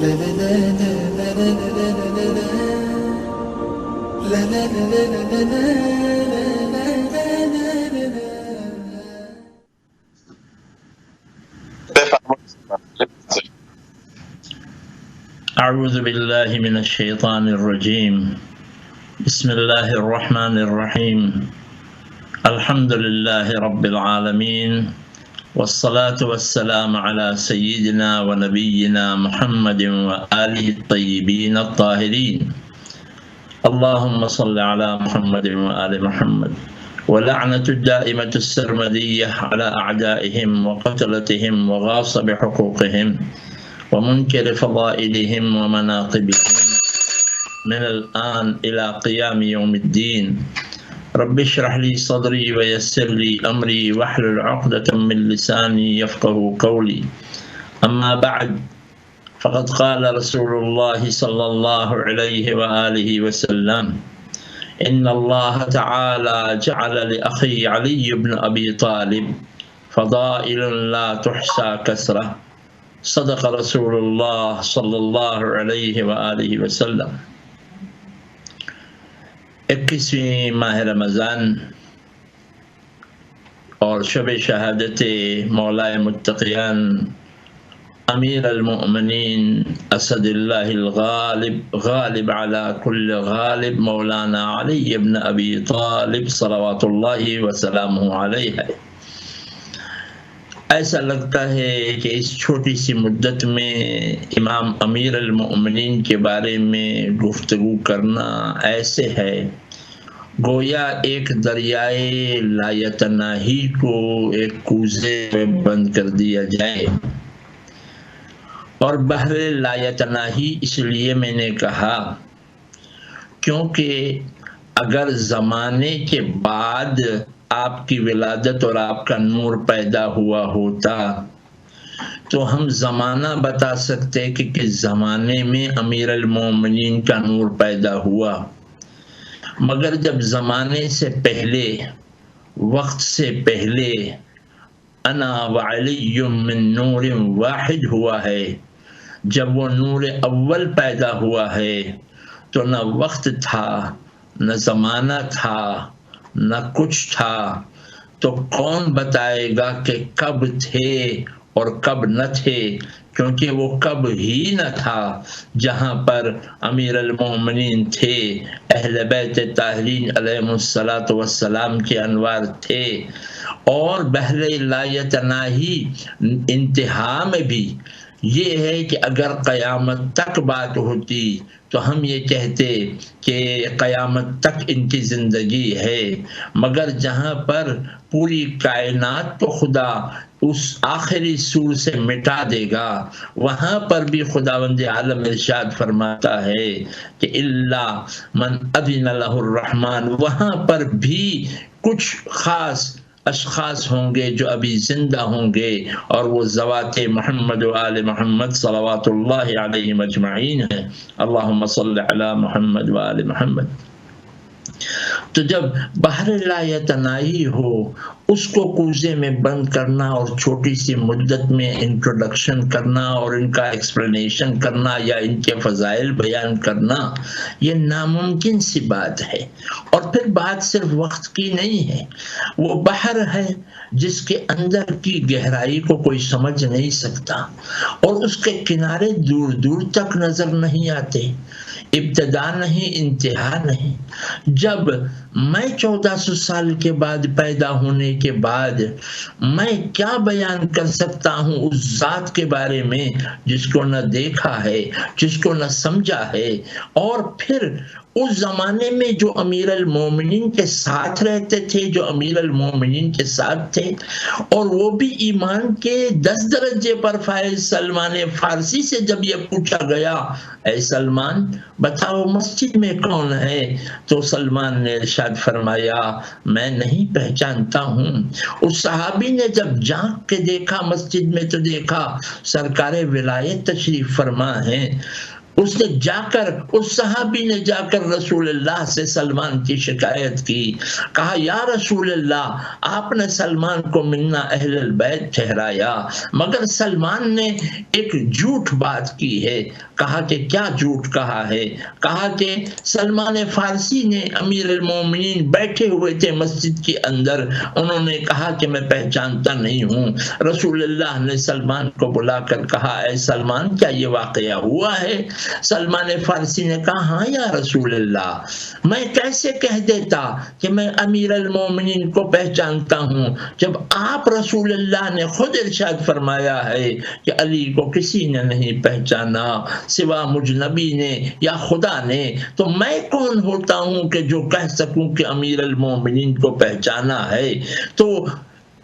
اعوذ باللہ من الشیطان الرجیم بسم اللہ الرحمن الرحیم الحمد للہ رب العالمین والصلاة والسلام على سیدنا و نبینا محمد و آلہ الطیبین الطاہرین اللہم صل علی محمد و آل محمد ولعنة الدائمة السرمدية على أعدائهم وقتلتهم وغاصب حقوقهم ومنكر فضائلهم ومناقبهم من الآن إلى قيام يوم الدين رب اشرح لي صدري ويسر لي أمري واحلل عقدة من لساني يفقه قولي أما بعد فقد قال رسول الله صلى الله عليه وآله وسلم إن الله تعالى جعل لأخي علي بن أبي طالب فضائل لا تحصى كثرة صدق رسول اللہ صلی اللہ علیہ وآلہ وسلم۔ 21ویں ماہ رمضان اور شب شہادت مولائے متقیان امیر المؤمنین اسد اللہ الغالب غالب علی کل غالب مولانا علی بن ابی طالب صلوات اللہ وسلامہ علیہ ہے۔ ایسا لگتا ہے کہ اس چھوٹی سی مدت میں امام امیر المؤمنین کے بارے میں گفتگو کرنا ایسے ہے گویا ایک دریائے لایتناہی کو ایک کوزے میں بند کر دیا جائے۔ اور بحر لایتناہی اس لیے میں نے کہا کیونکہ اگر زمانے کے بعد آپ کی ولادت اور آپ کا نور پیدا ہوا ہوتا تو ہم زمانہ بتا سکتے کہ کس زمانے میں امیر المومنین کا نور پیدا ہوا، مگر جب زمانے سے پہلے وقت سے پہلے انا وعلی من نور واحد ہوا ہے، جب وہ نور اول پیدا ہوا ہے تو نہ وقت تھا نہ زمانہ تھا نہ کچھ تھا، تو کون بتائے گا کہ کب تھے اور کب نہ تھے، کیونکہ وہ کب ہی نہ تھا جہاں پر امیر المومنین تھے، اہل بیت طاہرین علیہم الصلاۃ والسلام کے انوار تھے۔ اور بحر لایتناہی انتہا میں بھی یہ ہے کہ اگر قیامت تک بات ہوتی تو ہم یہ کہتے کہ قیامت تک ان کی زندگی ہے، مگر جہاں پر پوری کائنات کو خدا اس آخری سور سے مٹا دے گا وہاں پر بھی خداوند عالم ارشاد فرماتا ہے کہ الا من اذن له الرحمن، وہاں پر بھی کچھ خاص اشخاص ہوں گے جو ابھی زندہ ہوں گے، اور وہ ذوات محمد و آل محمد صلوات اللہ علیہم اجمعین ہیں۔ اللہم صل علی محمد و آل محمد۔ تو جب بحر لایتناہی ہو اس کو کوزے میں بند کرنا اور چھوٹی سی مدت میں انٹروڈکشن کرنا اور ان کا ایکسپلینیشن کرنا یا ان کے فضائل بیان کرنا یہ ناممکن سی بات ہے۔ اور پھر بات صرف وقت کی نہیں ہے، وہ بحر ہے جس کے اندر کی گہرائی کو کوئی سمجھ نہیں سکتا اور اس کے کنارے دور دور تک نظر نہیں آتے، ابتدا نہیں انتہا نہیں۔ جب میں 1400 سال کے بعد پیدا ہونے کے بعد میں کیا بیان کر سکتا ہوں اس ذات کے بارے میں جس کو نہ دیکھا ہے، جس کو نہ سمجھا ہے، اور پھر اس زمانے میں جو امیر المومنین کے ساتھ رہتے تھے، جو امیر المومنین کے ساتھ تھے، اور وہ بھی ایمان کے 10 درجے پر فائز سلمان فارسی سے جب یہ پوچھا گیا اے سلمان بتاؤ مسجد میں کون ہے، تو سلمان نے ارشاد فرمایا میں نہیں پہچانتا ہوں۔ اس صحابی نے جب جھانک کے دیکھا مسجد میں تو دیکھا سرکار ولایت تشریف فرما ہے، اس نے جا کر اس صحابی نے جا کر رسول اللہ سے سلمان کی شکایت کی، کہا یا رسول اللہ آپ نے سلمان کو منا اہل البیت ٹھہرایا، مگر سلمان نے ایک جھوٹ بات کی ہے۔ کہا کہ کیا جھوٹ کہا ہے؟ کہا کہ سلمان فارسی نے امیر المومنین بیٹھے ہوئے تھے مسجد کے اندر، انہوں نے کہا کہ میں پہچانتا نہیں ہوں۔ رسول اللہ نے سلمان کو بلا کر کہا اے سلمان کیا یہ واقعہ ہوا ہے؟ سلمان فارسی نے کہا ہاں یا رسول اللہ، میں کیسے کہہ دیتا کہ میں امیر المومنین کو پہچانتا ہوں جب آپ رسول اللہ نے خود ارشاد فرمایا ہے کہ علی کو کسی نے نہیں پہچانا سوا مجھ نبی نے یا خدا نے، تو میں کون ہوتا ہوں کہ جو کہہ سکوں کہ امیر المومنین کو پہچانا ہے؟ تو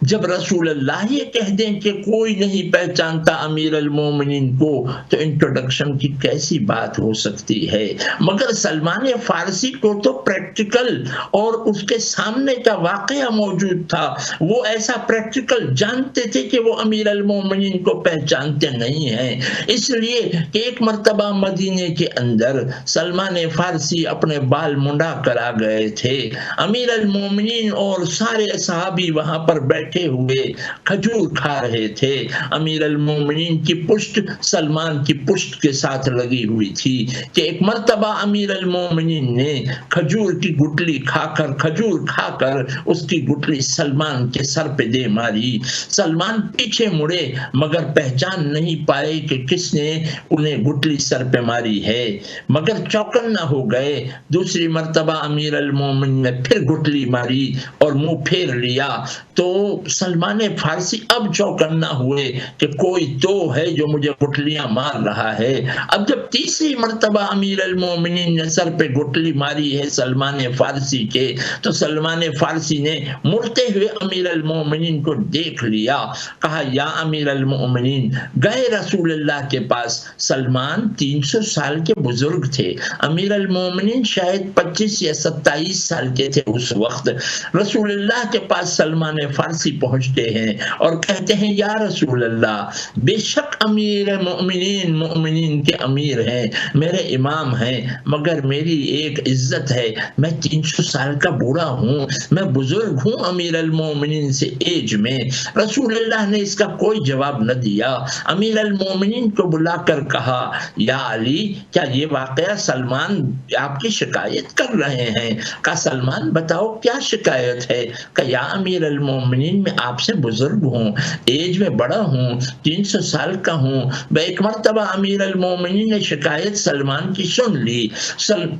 جب رسول اللہ یہ کہہ دیں کہ کوئی نہیں پہچانتا امیر المومنین کو، تو انٹروڈکشن کی کیسی بات ہو سکتی ہے؟ مگر سلمان فارسی کو تو پریکٹیکل اور اس کے سامنے کا واقعہ موجود تھا، وہ ایسا پریکٹیکل جانتے تھے کہ وہ امیر المومنین کو پہچانتے نہیں ہیں۔ اس لیے کہ ایک مرتبہ مدینے کے اندر سلمان فارسی اپنے بال منڈا کر آ گئے تھے، امیر المومنین اور سارے صحابی وہاں پر بیٹھے ہوئے کھجور کھا رہے تھے، امیر المومنین کی پشت سلمان کی پشت کے ساتھ لگی ہوئی تھی کہ ایک مرتبہ امیر المومنین نے کھجور کی گٹلی کھجور کھا کر اس کی گٹلی سلمان کے سر پہ دے ماری۔ سلمان پیچھے مڑے مگر پہچان نہیں پائے کہ کس نے انہیں گٹلی سر پہ ماری ہے، مگر چوکنا ہو گئے۔ دوسری مرتبہ امیر المومنین نے پھر گٹلی ماری اور منہ پھیر لیا، تو سلمان فارسی اب چوکنا ہوئے کہ کوئی تو ہے جو مجھے گٹلیاں مار رہا ہے۔ اب جب تیسری مرتبہ امیر المومنین نے سر پہ گٹلی ماری ہے سلمان فارسی کے، تو سلمان فارسی نے مڑتے ہوئے امیر المومنین کو دیکھ لیا، کہا یا امیر المومنین، گئے رسول اللہ کے پاس، سلمان 300 سال کے بزرگ تھے، امیر المومنین شاید 25 یا 27 سال کے تھے اس وقت۔ رسول اللہ کے پاس سلمان فارسی پہنچتے ہیں اور کہتے ہیں یا رسول اللہ، بے شک امیر مومنین کے امیر ہیں، میرے امام ہیں، مگر میری ایک عزت ہے، میں 300 سال کا بوڑھا ہوں، میں بزرگ ہوں امیر المومنین سے ایج میں۔ رسول اللہ نے اس کا کوئی جواب نہ دیا، امیر المومنین کو بلا کر کہا یا علی، کیا یہ واقعہ سلمان آپ کی شکایت کر رہے ہیں؟ کہا سلمان بتاؤ کیا شکایت ہے؟ کہ یا امیر المومنین میں آپ سے بزرگ ہوں، ایج میں بڑا ہوں، 300 سال کا ہوں۔ ایک مرتبہ امیر المومنین نے شکایت سلمان کی سن لی،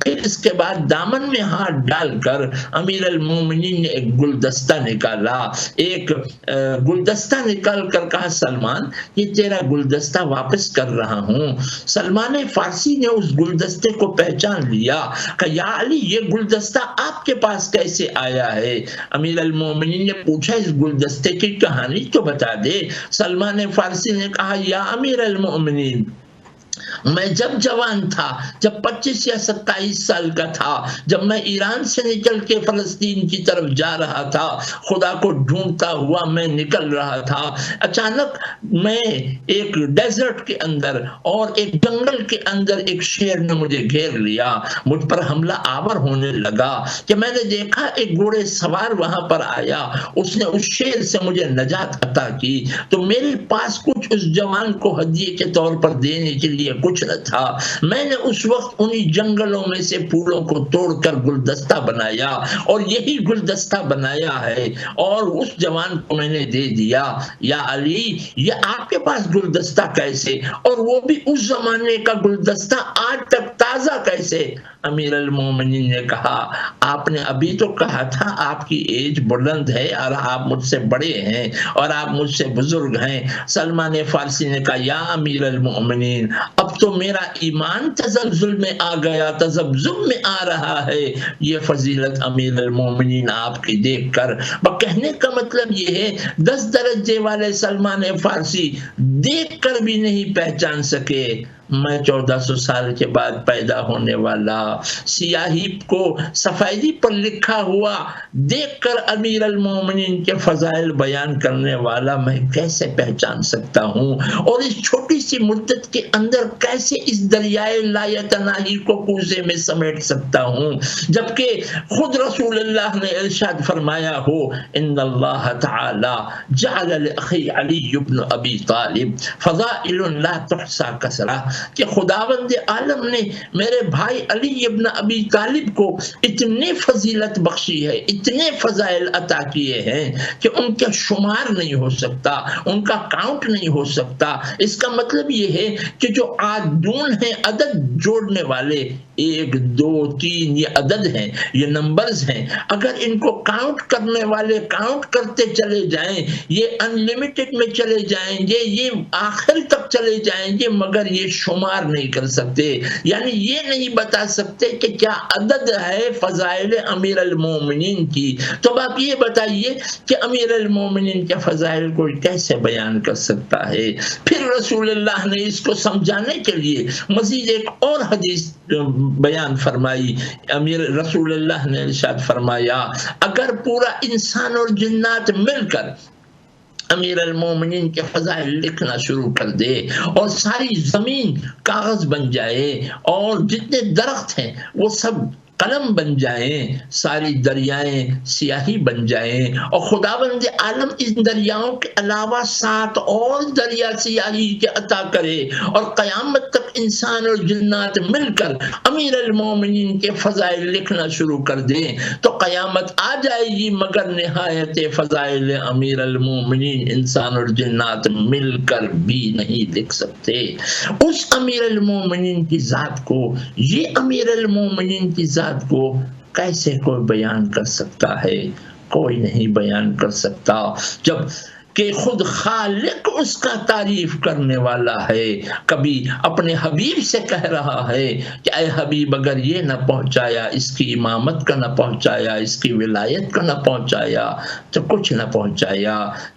پھر اس کے بعد دامن میں ہاتھ ڈال کر امیر المومنین نے ایک گلدستہ نکالا، ایک گلدستہ نکال کر کہا سلمان یہ تیرا گلدستہ واپس کر رہا ہوں۔ سلمان فارسی نے اس گلدستے کو پہچان لیا کہ یا علی یہ گلدستہ آپ کے پاس کیسے آیا ہے؟ امیر المومنین نے پوچھا اس گلدستے کی کہانی تو بتا دے۔ سلمان فارسی نے کہا یا امیر المومنین، میں جب جوان تھا، جب 25 یا 27 سال کا تھا، جب میں ایران سے نکل کے فلسطین کی طرف جا رہا تھا، خدا کو ڈھونڈتا ہوا میں نکل رہا تھا، اچانک میں ایک ڈیزرٹ کے اندر اور ایک جنگل کے اندر ایک شیر نے مجھے گھیر لیا، مجھ پر حملہ آور ہونے لگا کہ میں نے دیکھا ایک گھوڑے سوار وہاں پر آیا، اس نے اس شیر سے مجھے نجات عطا کی، تو میرے پاس کچھ اس جوان کو ہدیے کے طور پر دینے کے لیے کچھ نہ تھا، میں نے اس وقت انہی جنگلوں میں سے پھولوں کو توڑ کر گلدستہ بنایا اور یہی گلدستہ بنایا ہے اور اس جوان کو میں نے دے دیا۔ یا علی یہ آپ کے پاس گلدستہ کیسے، اور وہ بھی اس زمانے کا گلدستہ آج تک تازہ کیسے؟ امیر المومنین نے کہا آپ نے ابھی تو کہا تھا آپ کی ایج بلند ہے اور آپ مجھ سے بڑے ہیں اور آپ مجھ سے بزرگ ہیں۔ سلمان فارسی نے کہا یا امیر المومنین، اب تو میرا ایمان تزلزل میں آ گیا، تذبذب میں آ رہا ہے، یہ فضیلت امیر المومنین آپ کی دیکھ کر۔ کہنے کا مطلب یہ ہے 10 درجے والے سلمان فارسی دیکھ کر بھی نہیں پہچان سکے میں 1400 سال کے بعد پیدا ہونے والا، سیاہی کو سفیدی پر لکھا ہوا دیکھ کر امیر المومنین کے فضائل بیان کرنے والا میں کیسے پہچان سکتا ہوں، اور اس چھوٹی سی مدت کے اندر کیسے اس دریائے لایتناہی کو کوزے میں سمیٹ سکتا ہوں، جبکہ خود رسول اللہ نے ارشاد فرمایا ہو ان اللہ تعالی جعل لأخی علی بن ابی طالب فضائل لا تحصى کثرہ، کہ خداوند عالم نے میرے بھائی علی ابن ابی طالب کو اتنی فضیلت بخشی ہے، اتنے فضائل عطا کیے ہیں کہ ان کا شمار نہیں ہو سکتا، ان کا کاؤنٹ نہیں ہو سکتا۔ اس کا مطلب یہ ہے کہ جو عادون ہیں، عدد جوڑنے والے، 1 2 3 یہ عدد ہیں، یہ نمبرز ہیں، اگر ان کو کاؤنٹ کرنے والے کاؤنٹ کرتے چلے جائیں، یہ ان لمیٹڈ میں چلے جائیں گے، یہ آخر تک چلے جائیں گے، مگر یہ شمار نہیں کر سکتے، یعنی یہ نہیں بتا سکتے کہ کیا عدد ہے فضائل امیر المومنین کی۔ تو اب آپ یہ بتائیے کہ امیر المومنین کے فضائل کو کیسے بیان کر سکتا ہے؟ پھر رسول اللہ نے اس کو سمجھانے کے لیے مزید ایک اور حدیث بیان فرمائی۔ امیر رسول اللہ نے ارشاد فرمایا اگر پورا انسان اور جنات مل کر امیر المومنین کے فضائل لکھنا شروع کر دے اور ساری زمین کاغذ بن جائے اور جتنے درخت ہیں وہ سب قلم بن جائیں، ساری دریائیں سیاہی بن جائیں، اور خداوند عالم ان دریاؤں کے علاوہ 7 اور دریا سیاہی کے عطا کرے، اور قیامت تک انسان اور جنات مل کر امیر المومنین کے فضائل لکھنا شروع کر دیں تو قیامت آ جائے گی، مگر نہایت فضائل امیر المومنین انسان اور جنات مل کر بھی نہیں لکھ سکتے۔ اس امیر المومنین کی ذات کو، یہ امیر المومنین کی ذات کو کیسے کوئی بیان کر سکتا ہے؟ کوئی نہیں بیان کر سکتا، جب کہ خود خالق اس کا تعریف کرنے والا ہے، کبھی اپنے حبیب سے کہہ رہا ہے کہ اے حبیب اگر یہ نہ پہنچایا، اس کی امامت کا نہ پہنچایا، اس کی ولایت کا نہ پہنچایا تو کچھ نہ پہنچایا۔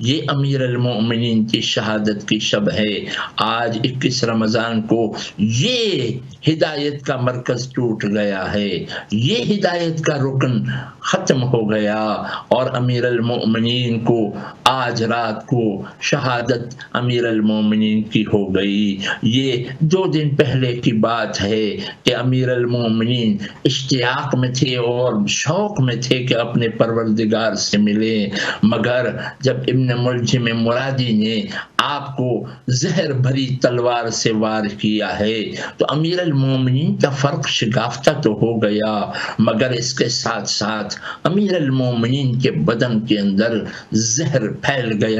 یہ امیر المؤمنین کی شہادت کی شب ہے۔ آج 21 رمضان کو یہ ہدایت کا مرکز ٹوٹ گیا ہے، یہ ہدایت کا رکن ختم ہو گیا، اور امیر المؤمنین کو آج رات کو شہادت امیر المومنین کی ہو گئی۔ یہ 2 دن پہلے کی بات ہے کہ امیر المومنین اشتیاق میں تھے اور شوق میں تھے کہ اپنے پروردگار سے ملیں، مگر جب ابن ملجم مرادی نے آپ کو زہر بھری تلوار سے وار کیا ہے تو امیر المومنین کا فرق شگافتہ تو ہو گیا، مگر اس کے ساتھ ساتھ امیر المومنین کے بدن کے اندر زہر پھیل گیا۔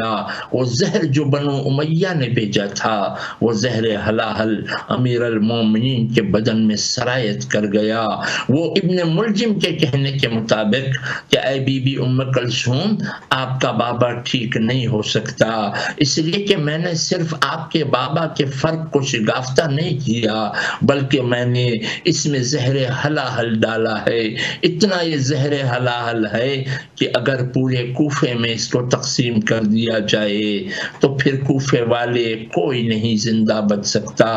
وہ زہر جو بنو امیہ نے بھیجا تھا، وہ زہر ہلاہل امیر المومنین کے بدن میں سرایت کر گیا۔ وہ ابن ملجم کے کہنے کے مطابق کہ اے بی بی ام کلثوم، آپ کا بابا ٹھیک نہیں ہو سکتا، اس لیے کہ میں نے صرف آپ کے بابا کے فرق کو شگافتہ نہیں کیا، بلکہ میں نے اس میں زہر ہلاہل ڈالا ہے۔ اتنا یہ زہر ہلاہل ہے کہ اگر پورے کوفے میں اس کو تقسیم کر دیا جائے تو پھر کوفے والے کوئی نہیں زندہ بچ سکتا۔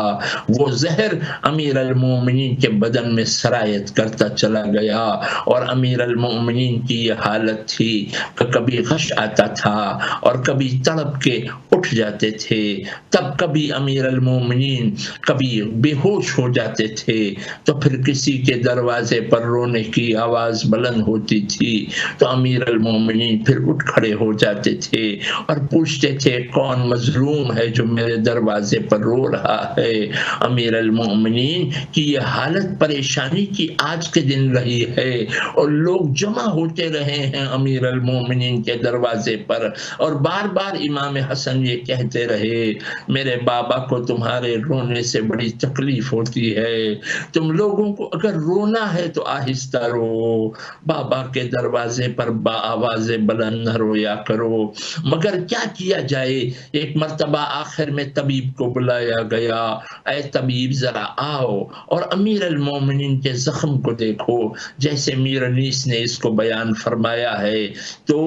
وہ زہر امیر المومنین کے بدن میں سرایت کرتا چلا گیا، اور امیر المومنین کی یہ حالت تھی کہ کبھی غش آتا تھا اور کبھی تڑپ کے اٹھ جاتے تھے، تب کبھی امیر المومنین کبھی بے ہوش ہو جاتے تھے تو پھر کسی کے دروازے پر رونے کی آواز بلند ہوتی تھی تو امیر المومنین پھر اٹھ کھڑے ہو جاتے تھے اور پوچھتے تھے کون مظلوم ہے جو میرے دروازے پر رو رہا ہے۔ امیر المومنین کی یہ حالت پریشانی کی آج کے دن رہی ہے، اور لوگ جمع ہوتے رہے ہیں امیر المومنین کے دروازے پر، اور بار بار امام حسن یہ کہتے رہے میرے بابا کو تمہارے رونے سے بڑی تکلیف ہوتی ہے، تم لوگوں کو اگر رونا ہے تو آہستہ رو، بابا کے دروازے پر با آواز بلند نہ رویا کرو۔ مگر کیا کیا جائے، ایک مرتبہ آخر میں طبیب کو بلایا گیا، اے طبیب ذرا آؤ اور امیر المومنین کے زخم کو دیکھو، جیسے میر انیس نے اس کو بیان فرمایا ہے۔ تو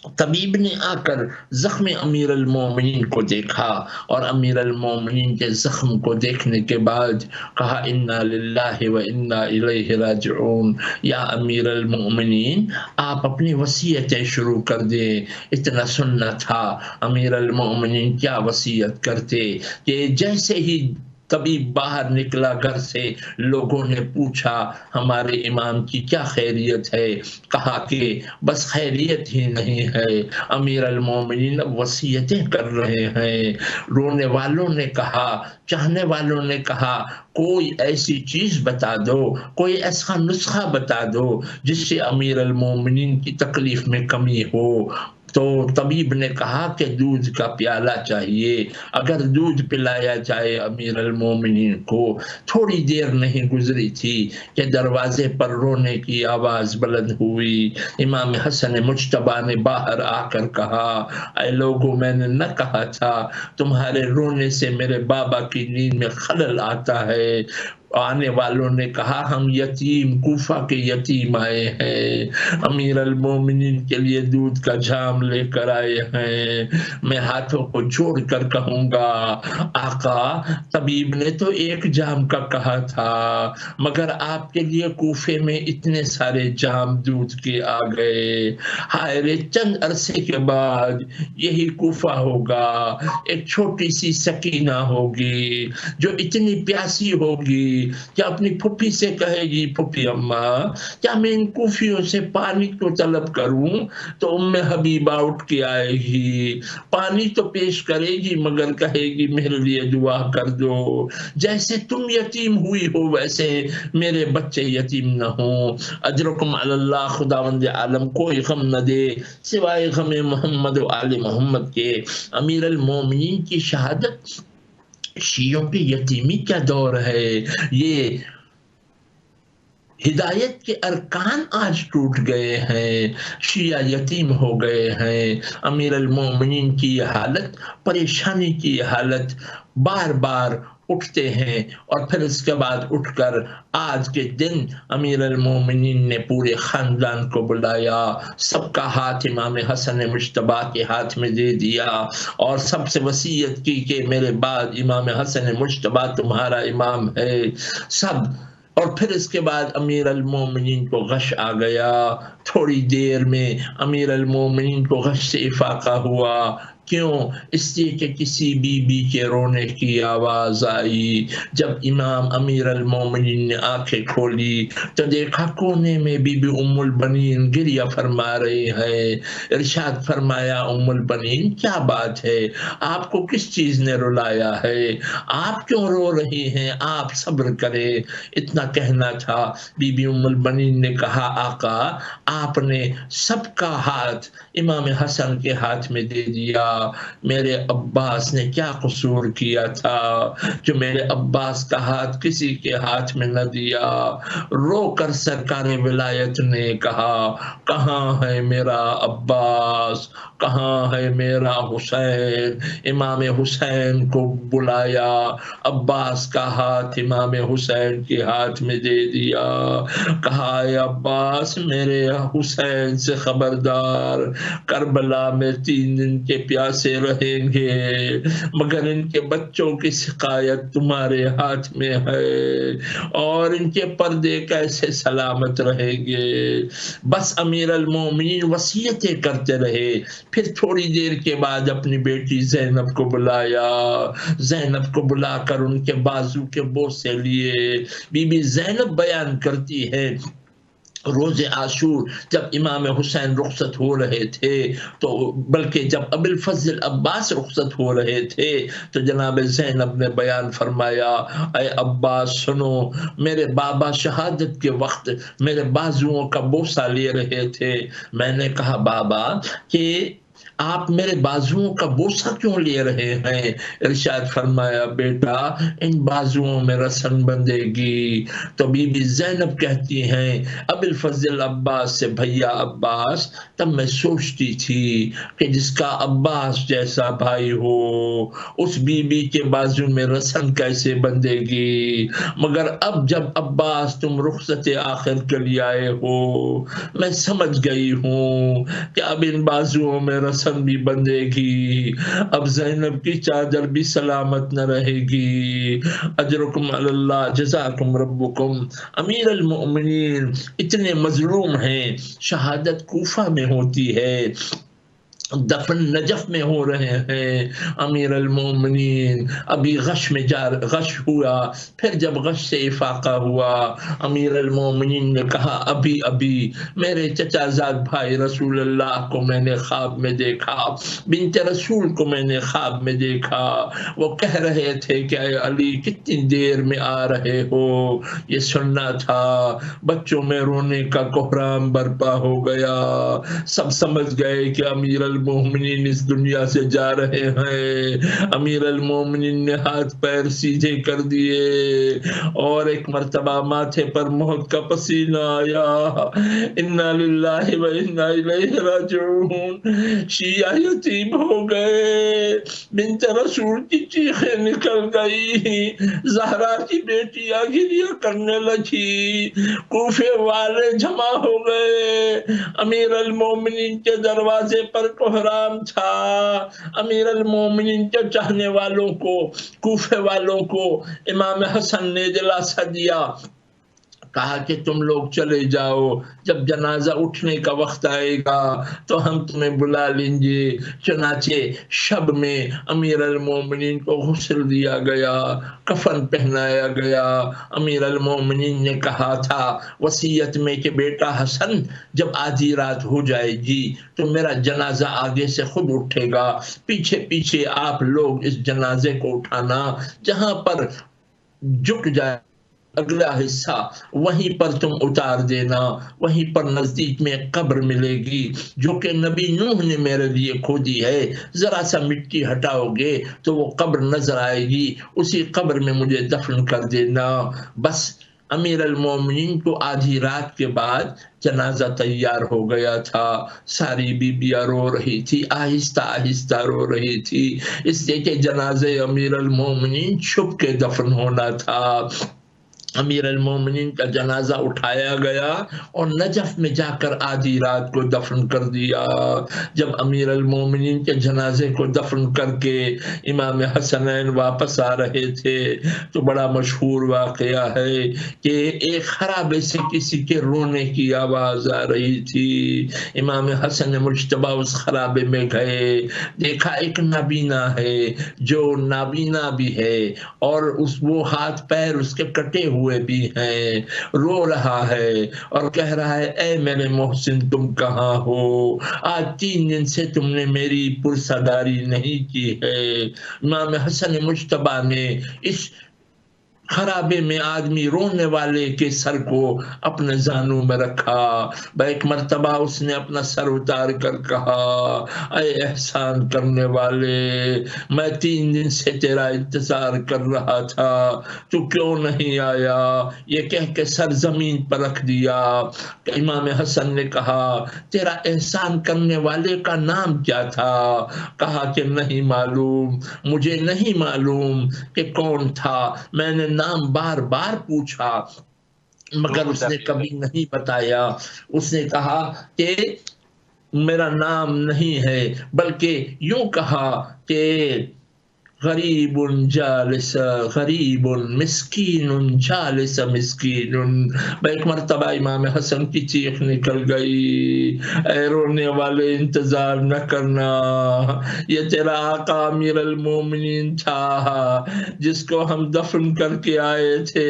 طبیب نے آ کر زخم امیر المومنین کو دیکھا اور امیر المومنین کے زخم کو دیکھنے کے بعد کہا انا للہ و انا الیہ راجعون، یا امیر المومنین آپ اپنی وصیتیں شروع کر دیں۔ اتنا سننا تھا امیر المومنین کیا وصیت کرتے کہ جیسے ہی طبیب باہر نکلا گھر سے، لوگوں نے پوچھا ہمارے امام کی کیا خیریت ہے، کہا کہ بس خیریت ہی نہیں ہے، امیر المومنین وصیتیں کر رہے ہیں۔ رونے والوں نے کہا، چاہنے والوں نے کہا کوئی ایسی چیز بتا دو، کوئی ایسا نسخہ بتا دو جس سے امیر المومنین کی تکلیف میں کمی ہو۔ تو طبیب نے کہا کہ دودھ کا پیالہ چاہیے، اگر دودھ پلایا جائے امیر المومنین کو۔ تھوڑی دیر نہیں گزری تھی کہ دروازے پر رونے کی آواز بلند ہوئی۔ امام حسن مجتبیٰ نے باہر آ کر کہا، اے لوگوں، میں نے نہ کہا تھا تمہارے رونے سے میرے بابا کی نیند میں خلل آتا ہے؟ آنے والوں نے کہا ہم یتیم، کوفہ کے یتیم آئے ہیں، امیر المومنین کے لیے دودھ کا جام لے کر آئے ہیں۔ میں ہاتھوں کو جوڑ کر کہوں گا آقا، طبیب نے تو ایک جام کا کہا تھا، مگر آپ کے لیے کوفے میں اتنے سارے جام دودھ کے آ گئے۔ ہائے رے، چند عرصے کے بعد یہی کوفہ ہوگا، ایک چھوٹی سی سکینہ ہوگی جو اتنی پیاسی ہوگی کہ اپنی پھپھی سے کہے گی، پھپھی اماں کیا میں ان کوفیوں سے پانی کو طلب کروں؟ تو ام حبیبہ اٹھ کے آئے گی، پانی تو پیش کرے گی مگر کہے گی میرے لیے دعا کر دو، جیسے تم یتیم ہوئی ہو ویسے میرے بچے یتیم نہ ہوں۔ اجرکم علی اللہ، خداوند عالم کوئی غم نہ دے سوائے غم محمد و آل محمد کے۔ امیر المومنین کی شہادت، شیعوں کی یتیمی کیا دور ہے! یہ ہدایت کے ارکان آج ٹوٹ گئے ہیں، شیعہ یتیم ہو گئے ہیں۔ امیر المومنین کی یہ حالت، پریشانی کی یہ حالت، بار بار اٹھتے ہیں اور پھر اس کے بعد اٹھ کر آج کے دن امیر المومنین نے پورے خاندان کو بلایا، سب کا ہاتھ امام حسن مجتبیٰ کے ہاتھ میں دے دیا اور سب سے وصیت کی کہ میرے بعد امام حسن مجتبیٰ تمہارا امام ہے۔ سب، اور پھر اس کے بعد امیر المومنین کو غش آ گیا۔ تھوڑی دیر میں امیر المومنین کو غش سے افاقہ ہوا۔ کیوں؟ اس لیے کہ کسی بی بی کے رونے کی آواز آئی۔ جب امام امیر المومنین نے آنکھیں کھولی تو دیکھا کونے میں بی بی ام البنین گریہ فرما رہی ہے۔ ارشاد فرمایا، ام البنین کیا بات ہے؟ آپ کو کس چیز نے رلایا ہے؟ آپ کیوں رو رہی ہیں؟ آپ صبر کریں۔ اتنا کہنا تھا، بی بی ام البنین نے کہا، آقا آپ نے سب کا ہاتھ امام حسن کے ہاتھ میں دے دیا، میرے عباس نے کیا قصور کیا تھا جو میرے عباس کا ہاتھ کسی کے ہاتھ میں نہ دیا؟ رو کر سرکار ولایت نے کہا، کہاں ہے میرا عباس، کہاں ہے میرا حسین؟ امام حسین کو بلایا، عباس کا ہاتھ امام حسین کے ہاتھ میں دے دیا، کہا اے عباس میرے حسین سے خبردار، کربلا میں 3 دن کے پیاسے رہیں گے مگر ان کے بچوں کی سقایت تمہارے ہاتھ میں ہے اور ان کے پردے کیسے سلامت رہیں گے۔ بس امیر المومنین وصیتیں کرتے رہے۔ پھر تھوڑی دیر کے بعد اپنی بیٹی زینب کو بلایا، زینب کو بلا کر ان کے بازو کے بوسے لیے۔ بی بی زینب بیان کرتی ہے، روز عاشور جب امام حسین رخصت ہو رہے تھے تو بلکہ جب ابو الفضل عباس رخصت ہو رہے تھے تو جناب زینب نے بیان فرمایا، اے عباس سنو، میرے بابا شہادت کے وقت میرے بازوؤں کا بوسہ لے رہے تھے۔ میں نے کہا بابا کہ آپ میرے بازوؤں کا بوسہ کیوں لے رہے ہیں؟ ارشاد فرمایا بیٹا ان بازوؤں میں رسن بندھے گی۔ تو بی بی زینب کہتی ہیں ابو الفضل عباس سے بھیا عباس، تب میں سوچتی تھی کہ جس کا عباس جیسا بھائی ہو اس بی بی کے بازو میں رسن کیسے بندھے گی، مگر اب جب عباس تم رخصت آخر کے لیے آئے ہو میں سمجھ گئی ہوں کہ اب ان بازوؤں میں رسن بھی بندھے گی، اب زینب کی چادر بھی سلامت نہ رہے گی۔ اجرکم علی اللہ، جزاکم ربکم۔ امیر المؤمنین اتنے مظلوم ہیں، شہادت کوفہ میں ہوتی ہے، دفن نجف میں ہو رہے ہیں۔ امیر المومنین ابھی غش ہوا، پھر جب غش سے افاقہ ہوا امیر المومنین نے کہا ابھی ابھی میرے چچا زاد بھائی رسول اللہ کو میں نے خواب میں دیکھا، بنت رسول کو میں نے خواب میں دیکھا، وہ کہہ رہے تھے کہ اے علی کتنی دیر میں آ رہے ہو، یہ سننا تھا۔ بچوں میں رونے کا کوہرام برپا ہو گیا، سب سمجھ گئے کہ امیر المومنین اس دنیا سے جا رہے ہیں۔ امیر المومنین نے ہاتھ پیر سیدھے کر دیے اور ایک مرتبہ ماتھے پر موت کا پسینہ آیا، انا للہ و انا الیہ راجعون، شیعہ یتیم ہو گئے، بنت رسول کی چیخیں نکل گئی، زہرا کی بیٹیاں گریہ کرنے لگی، کوفے والے جمع ہو گئے، امیر المومنین کے دروازے پر کوہرام تھا۔ امیر المومنین کے چاہنے والوں کو، کوفے والوں کو امام حسن نے دلاسا دیا، کہا کہ تم لوگ چلے جاؤ، جب جنازہ اٹھنے کا وقت آئے گا تو ہم تمہیں بلا لیں گے۔ چنانچہ شب میں امیر المومنین کو غسل دیا گیا، کفن پہنایا گیا۔ امیر المومنین نے کہا تھا وصیت میں کہ بیٹا حسن جب آدھی رات ہو جائے گی تو میرا جنازہ آگے سے خود اٹھے گا، پیچھے پیچھے آپ لوگ اس جنازے کو اٹھانا، جہاں پر جھک جائے اگلا حصہ وہیں پر تم اتار دینا، وہیں پر نزدیک میں قبر ملے گی جو کہ نبی نوح نے میرے لیے کھودی ہے، ذرا سا مٹی ہٹاؤ گے تو وہ قبر نظر آئے گی، اسی قبر میں مجھے دفن کر دینا۔ بس امیر المومنین کو آدھی رات کے بعد جنازہ تیار ہو گیا تھا، ساری بیبیاں رو رہی تھی، آہستہ آہستہ رو رہی تھی، اس لیے کہ جنازے امیر المومنین چھپ کے دفن ہونا تھا۔ امیر المومنین کا جنازہ اٹھایا گیا اور نجف میں جا کر آدھی رات کو دفن کر دیا۔ جب امیر المومنین کے جنازے کو دفن کر کے امام حسنین واپس آ رہے تھے تو بڑا مشہور واقعہ ہے کہ ایک خرابے سے کسی کے رونے کی آواز آ رہی تھی۔ امام حسن مجتبی اس خرابے میں گئے، دیکھا ایک نابینا ہے جو نابینا بھی ہے اور وہ ہاتھ پیر اس کے کٹے ہوئے بھی ہیں، رو رہا ہے اور کہہ رہا ہے اے میرے محسن تم کہاں ہو، آج 3 دن سے تم نے میری پرساداری نہیں کی ہے۔ امام حسن مجتبی نے اس خرابے میں آدمی رونے والے کے سر کو اپنے زانوں میں رکھا، ایک مرتبہ اس نے اپنا سر اتار کر کہا اے احسان کرنے والے، میں 3 دن سے تیرا انتظار کر رہا تھا، تو کیوں نہیں آیا؟ یہ کہہ کے سر زمین پر رکھ دیا۔ امام حسن نے کہا تیرا احسان کرنے والے کا نام کیا تھا؟ کہا کہ نہیں معلوم، مجھے نہیں معلوم کہ کون تھا، میں نے نام بار بار پوچھا مگر اس نے کبھی نہیں بتایا۔ اس نے کہا کہ میرا نام نہیں ہے، بلکہ یوں کہا کہ غریب جالس غریب مسکین جالس مسکین۔ ایک مرتبہ امام حسن کی چیخ نکل گئی اے رونے والے انتظار نہ کرنا، یہ تیرا آقا امیر المومنین تھا جس کو ہم دفن کر کے آئے تھے۔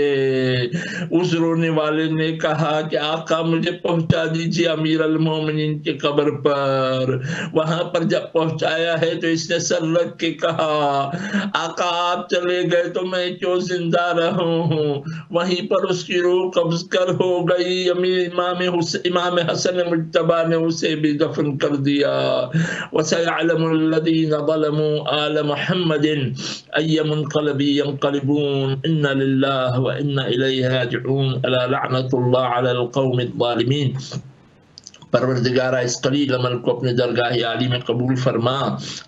اس رونے والے نے کہا کہ آقا مجھے پہنچا دیجیے امیر المومنین کی قبر پر۔ وہاں پر جب پہنچایا ہے تو اس نے سر رکھ کے کہا آقا آپ چلے گئے تو میں کیوں زندہ رہا ہوں. وہیں پر اس کی روح قبض کر ہو گئی. امام حسن مجتبی نے اسے بھی دفن کر دیا. وَسَيَعْلَمُ الَّذِينَ ظَلَمُوا آلَ مُحَمَّدٍ أَيَّ مُنْقَلَبٍ يَنْقَلِبُونَ إِنَّ لِلَّهِ وَإِنَّ إِلَيْهِ راجعون أَلَا لَعْنَةُ اللَّهِ عَلَى الْقَوْمِ الظَّالِمِينَ. پروردگارہ اس قلیل عمل کو اپنے درگاہ عالی میں قبول فرما.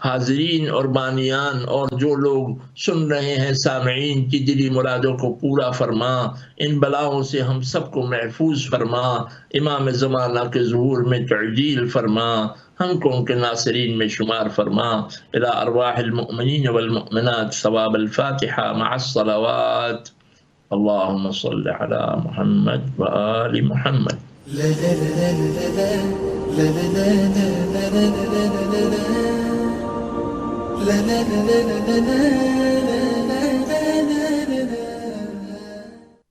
حاضرین اور بانیان اور جو لوگ سن رہے ہیں سامعین کی دلی مرادوں کو پورا فرما. ان بلاؤں سے ہم سب کو محفوظ فرما. امام زمانہ کے ظہور میں تعجیل فرما. ہم کو ان کے ناصرین میں شمار فرما. الى ارواح المؤمنین والمؤمنات. ثواب الفاتحہ مع الصلوات. اللهم صل على محمد وآل محمد. لا لا لا لا لا لا لا لا لا لا لا لا لا لا لا لا لا لا